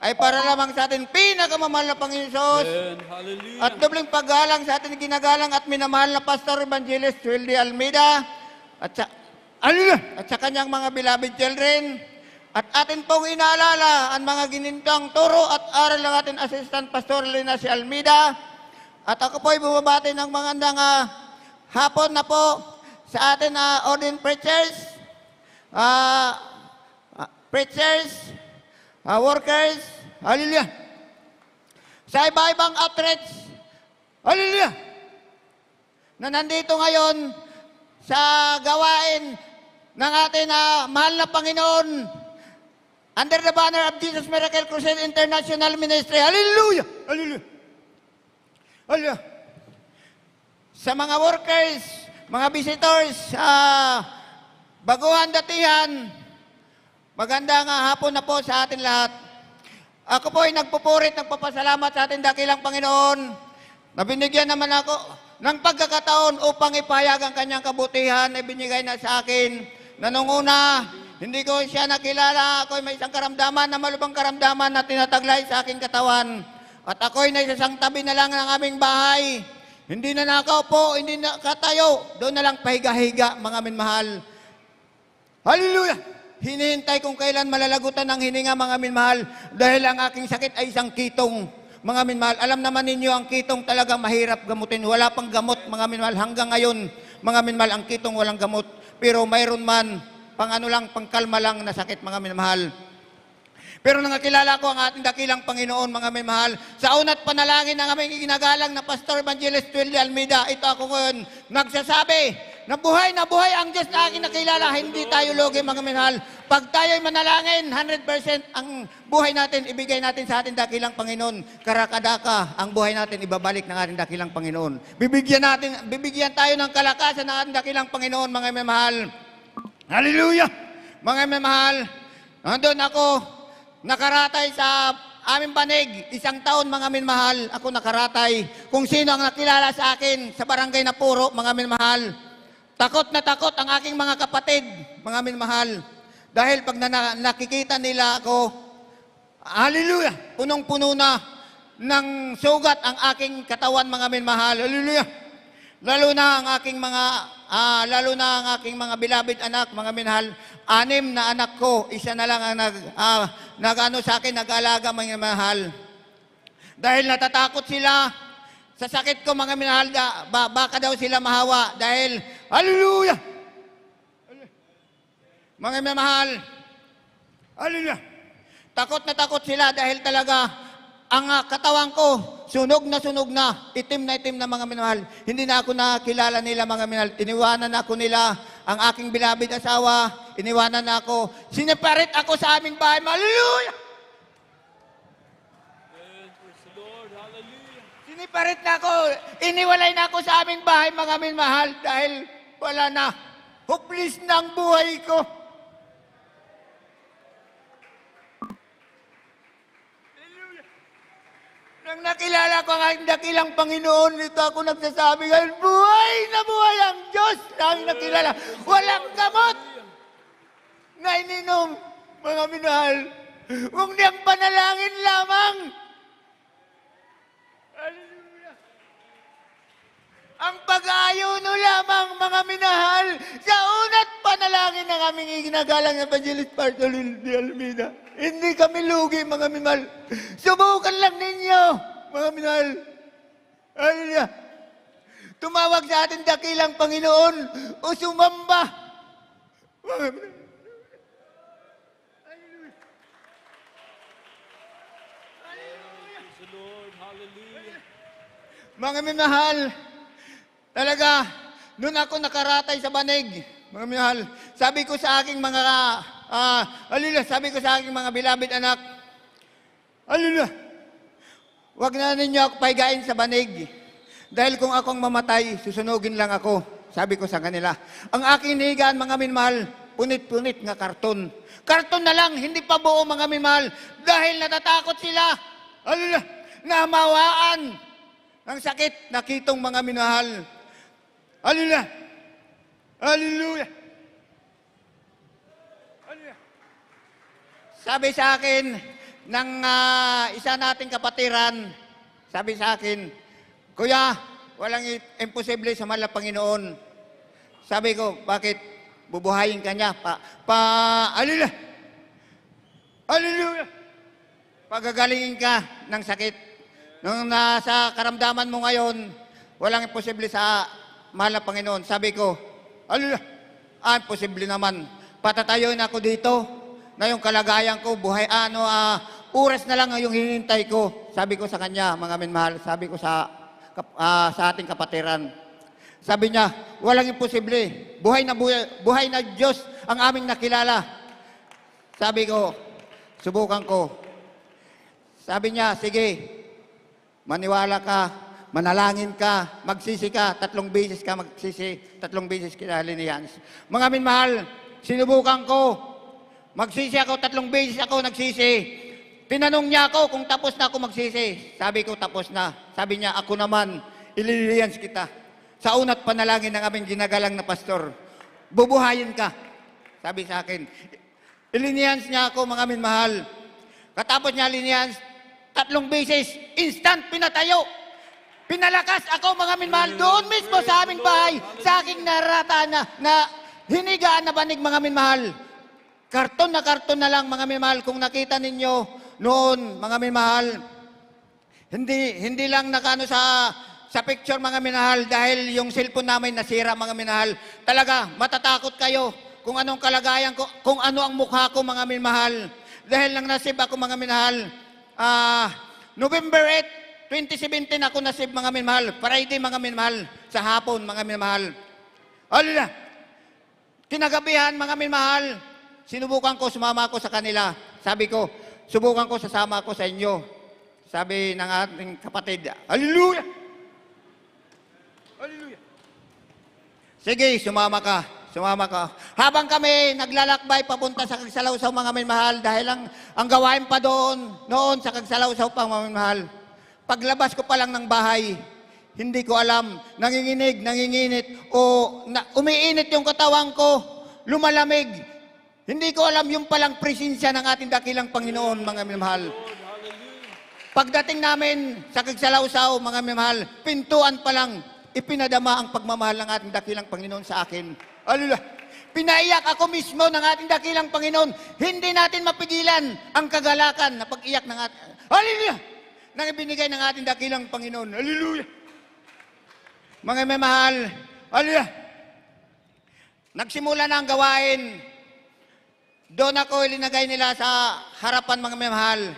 ay para lamang sa atin pinakamamahal na Panginoon Diyos. Hallelujah. At dobleng paggalang sa atin ginagalang at minamahal na Pastor Evangelist Wildy Almeida at sa kanyang mga beloved children. At atin pong inaalala ang mga ginintang turo at aral ng ating Assistant Pastor Lina si Almeida. At ako po ay bumabati ng magandang hapon na po sa atin ordained preachers, workers, hallelujah. Sa iba-ibang outreach, hallelujah, na nandito ngayon sa gawain ng ating mahal na Panginoon under the banner of Jesus Miracle Crusade International Ministry. Hallelujah! Hallelujah! Hallelujah! Sa mga workers, mga visitors, baguhan datihan, magandang hapon na po sa atin lahat. Ako po ay nagpupurit, nagpapasalamat sa ating dakilang Panginoon na binigyan naman ako ng pagkakataon upang ipahayag ang kanyang kabutihan na binigay na sa akin. Na nung una, hindi ko siya nakilala. Ako ay may isang karamdaman na malubhang karamdaman na tinataglay sa aking katawan. At ako ay naisasang tabi na lang ng aming bahay. Hindi na nakaupo, hindi na katayo. Doon na lang pahiga-higa, mga minmahal. Hallelujah! Hinihintay kung kailan malalagutan ng hininga, mga minmahal, dahil ang aking sakit ay isang kitong, mga minmahal. Alam naman ninyo, ang kitong talaga mahirap gamutin. Wala pang gamot, mga minmahal. Hanggang ngayon, mga minmahal, ang kitong walang gamot. Pero mayroon man, pangkalma lang na sakit, mga minmahal. Pero nangakilala ko ang ating dakilang Panginoon, mga minmahal. Sa una't panalangin ng aming ginagalang na Pastor Evangelist Wildy Almeida, ito ako ngayon nagsasabi, na buhay ang Diyos na aking nakilala, hindi tayo logi, mga minmahal. Pag tayo'y manalangin, 100% ang buhay natin, ibigay natin sa ating dakilang Panginoon. Karakadaka, ang buhay natin, ibabalik ng ating dakilang Panginoon. Bibigyan tayo ng kalakasan ng ating dakilang Panginoon, mga minmahal. Hallelujah! Mga minmahal, nandun ako, nakaratay sa aming panig, 1 taon, mga minmahal, ako nakaratay. Kung sino ang nakilala sa akin sa barangay na Puro, mga minmahal. Takot na takot ang aking mga kapatid, mga minmahal. Dahil pag nakikita nila ako, hallelujah, punong-puno na ng sugat ang aking katawan, mga minmahal. Hallelujah. Lalo na ang aking mga beloved anak, mga minmahal. 6 na anak ko, isa na lang ang sa akin, nag-alaga, mga minmahal. Dahil natatakot sila sa sakit ko, mga minmahal, baka daw sila mahawa. Dahil, hallelujah! Mga minmahal, hallelujah! Takot sila dahil talaga ang katawan ko, sunog na, itim na mga minmahal. Hindi na ako nakilala nila, mga minmahal. Iniwanan ako nila, ang aking beloved asawa, iniwanan na ako. Sineparate ako sa aming bahay. Hallelujah! Praise the Lord. Hallelujah. Siniparate na ako. Iniwalay na ako sa aming bahay, mga minmahal, dahil wala na. Hopeless na ang buhay ko. Nang nakilala ko ang aking dakilang Panginoon, dito ako nagsasabi ngayon, buhay na buhay ang Diyos na aking nakilala. Walang gamot na ininom, mga minahal. Kung di ang panalangin lamang. Hallelujah. Ang pag-aayuno lamang, mga minahal, sa una't panalangin ng aming ginagalang Evangelist Pastor Wildy Almeida. Hindi kami lugi, mga minahal. Subukan lang ninyo, mga minahal. Hallelujah. Tumawag sa ating dakilang Panginoon o sumamba. Mga minahal. Hallelujah. Hallelujah. Praise the Lord. Hallelujah. Mga minahal, talaga, noon ako nakaratay sa banig, mga minahal, sabi ko sa aking mga sabi ko sa aking mga beloved anak, wag na ninyo ako paigain sa banig. Dahil kung akong mamatay, susunugin lang ako. Sabi ko sa kanila. Ang aking nihigaan, mga minmahal, punit-punit nga karton. Karton na lang, hindi pa buo, mga minmahal. Dahil natatakot sila. Na mawaan ng sakit na kitong, mga minmahal. Hallelujah. Hallelujah. Sabi sa akin, ng isa nating kapatiran, sabi sa akin, Kuya, walang imposible sa mahal na Panginoon. Sabi ko, bakit? Bubuhayin ka niya. Hallelujah! Hallelujah! Pagagalingin ka ng sakit. Nung nasa karamdaman mo ngayon, walang imposible sa mahal na Panginoon. Sabi ko, hallelujah! Imposible naman. Patatayoin ako dito na yung kalagayan ko, buhay, oras na lang yung hinintay ko. Sabi ko sa kanya, mga minmahal, sabi ko sa ating kapatiran. Sabi niya, walang imposible. Buhay na Diyos ang aming nakilala. Sabi ko, subukan ko. Sabi niya, sige, maniwala ka, manalangin ka, magsisi ka, 3 beses ka magsisi, 3 beses kinalinihan. Mga minmahal, sinubukan ko. Magsisi ako, 3 beses ako nagsisi. Tinanong niya ako kung tapos na ako magsisi. Sabi ko, tapos na. Sabi niya, ako naman, ililiyans kita. Sa una't panalangin ng aming ginagalang na pastor, bubuhayin ka. Sabi sa akin, ililiyans niya ako, mga minmahal. Katapos niya ililiyans, 3 beses, instant pinatayo. Pinalakas ako, mga minmahal, doon mismo sa aming bahay, sa aking narata na hinigaan na banig, mga minmahal. Karton na lang, mga minmahal. Kung nakita ninyo noon, mga minmahal, hindi lang nakano sa picture, mga minmahal, dahil yung cellphone namin nasira, mga minmahal. Talaga, matatakot kayo kung anong kalagayan ko, kung ano ang mukha ko, mga minmahal. Dahil nang nasib ako, mga minmahal, November 8, 2017 ako nasib, mga minmahal. Friday, mga minmahal, sa hapon, mga minmahal. Alala, kinagabihan, mga minmahal, sinubukan ko, sumama ako sa kanila. Sabi ko, subukan ko, sasama ako sa inyo. Sabi ng ating kapatid, hallelujah! Hallelujah! Sige, sumama ka. Habang kami naglalakbay papunta sa Kagsalawsaw, mga minmahal, dahil ang gawain pa noon sa Kagsalawsaw pa, mga minmahal. Paglabas ko pa lang ng bahay, hindi ko alam, nanginginit, o umiinit yung katawan ko, lumalamig. Hindi ko alam yung palang presensya ng ating dakilang Panginoon, mga minmahal. Pagdating namin sa Kagsalawsaw, mga minmahal, pintuan pa lang, ipinadama ang pagmamahal ng ating dakilang Panginoon sa akin. Alula, pinaiyak ako mismo ng ating dakilang Panginoon. Hindi natin mapigilan ang kagalakan na pag-iyak ng ating, hallelujah, nang ibinigay ng ating dakilang Panginoon. Hallelujah! Mga minmahal, hallelujah! Nagsimula na ang gawain. Doon ako ilinagay nila sa harapan, mga minmahal.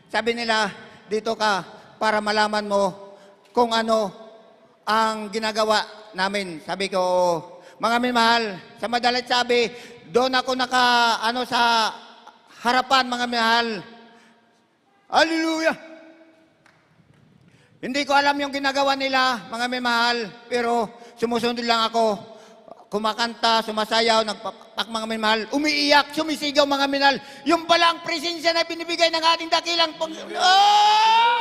Sabi nila, dito ka para malaman mo kung ano ang ginagawa namin. Sabi ko, mga minmahal, sa madalit sabi, doon ako sa harapan, mga minmahal. Hallelujah! Hindi ko alam yung ginagawa nila, mga minmahal, pero sumusunod lang ako. Kumakanta, sumasayaw, nagpapak, mga minmahal, umiiyak, sumisigaw, mga minmahal. Yung pala ang presensya na binibigay ng ating dakilang Panginoon. Oh!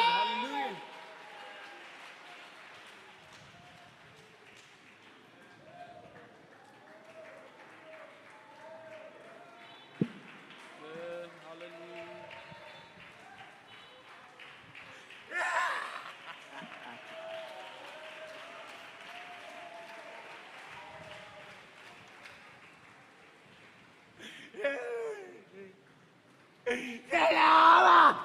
Salamat!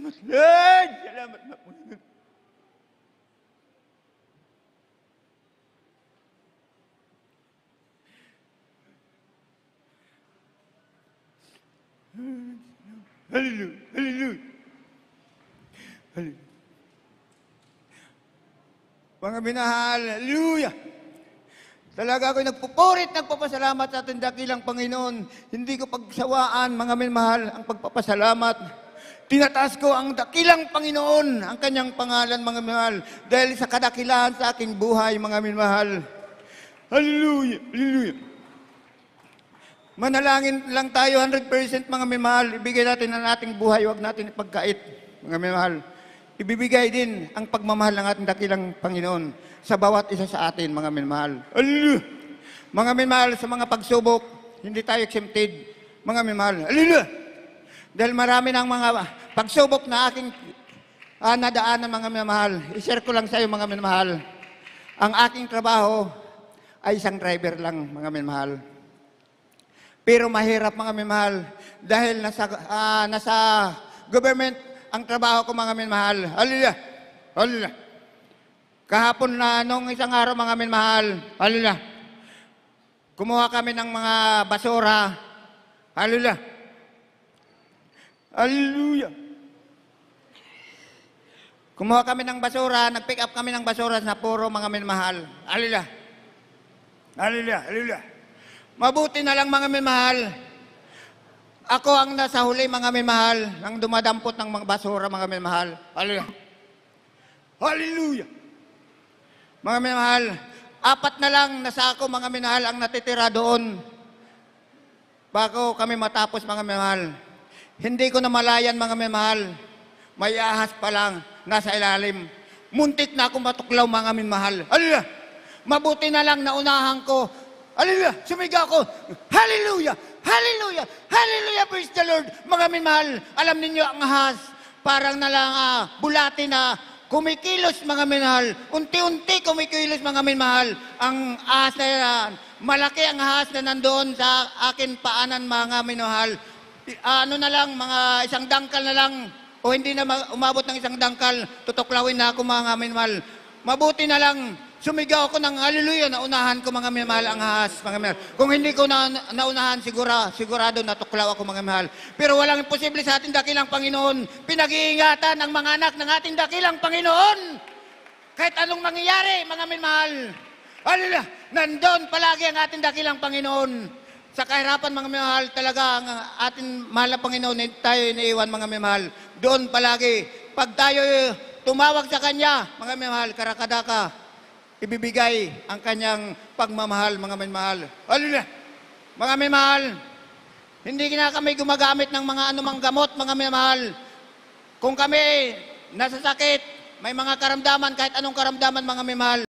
Lord! Salamat na po. Hallelujah! Hallelujah! Hallelujah! Mga minahal, hallelujah! Talaga ako'y nagpupurit, nagpapasalamat sa ating dakilang Panginoon. Hindi ko pagsawaan, mga minahal, ang pagpapasalamat. Tinataas ko ang dakilang Panginoon, ang kanyang pangalan, mga minahal, dahil sa kadakilahan sa aking buhay, mga minahal. Hallelujah! Hallelujah! Manalangin lang tayo 100% mga minahal. Ibigay natin ang ating buhay, huwag natin ipagkait, mga minahal. Ibibigay din ang pagmamahal ng ating dakilang Panginoon sa bawat isa sa atin, mga minahal. Hallelujah! Mga minahal, sa mga pagsubok, hindi tayo exempted, mga minahal. Hallelujah! Dahil marami ng mga pagsubok na aking nadaanan, mga minahal. I-share ko lang sa iyo, mga minahal. Ang aking trabaho ay isang driver lang, mga minahal. Pero mahirap, mga minahal, dahil nasa government ang trabaho ko, mga minahal. Hallelujah! Hallelujah! Kahapon na nung isang araw, mga minahal, hallelujah, kumuha kami ng mga basura. Hallelujah! Hallelujah! Kumuha kami ng basura, nag-pick up kami ng basura sa puro, mga minahal. Hallelujah! Hallelujah! Hallelujah! Mabuti na lang, mga minahal, ako ang nasa huli, mga minahal, nang dumadampot ng mga basura, mga minahal. Hallelujah! Hallelujah! Mga minahal, 4 na lang nasa ako, mga minahal, ang natitira doon. Bago kami matapos, mga minahal. Hindi ko namalayan, mga minahal. May ahas pa lang, nasa ilalim. Muntik na ako matuklaw, mga minahal. Hallelujah! Mabuti na lang naunahan ko. Hallelujah! Sumigaw ko. Hallelujah! Hallelujah! Hallelujah! Praise the Lord! Mga minahal, alam ninyo ang ahas, parang na lang bulati na kumikilos, mga minahal. Unti-unti kumikilos, mga minahal. Ang ahas na yan, malaki ang ahas na nandoon sa akin paanan, mga minahal. Ano na lang, mga isang dangkal na lang, o hindi na umabot ng isang dangkal, tutuklawin na ako, mga minahal. Mabuti na lang, sumigaw ako ng hallelujah, naunahan ko, mga minahal, ang ahas, mga minahal. Kung hindi ko naunahan, sigurado natuklaw ako, mga minahal. Pero walang imposible sa ating dakilang Panginoon. Pinag-iingatan ang mga anak ng ating dakilang Panginoon. Kahit anong mangyayari, mga minahal. Hallelujah! Nandun palagi ang ating dakilang Panginoon. Sa kahirapan, mga minahal, talaga ang ating mahal na Panginoon, tayo iniiwan, mga minahal. Doon palagi. Pag tayo tumawag sa Kanya, mga minahal, karakadaka, ibibigay ang kanyang pagmamahal, mga minahal. Hallelujah! Mga minahal, hindi na kami gumagamit ng mga anumang gamot, mga minahal. Kung kami nasa sakit, may mga karamdaman, kahit anong karamdaman, mga minahal,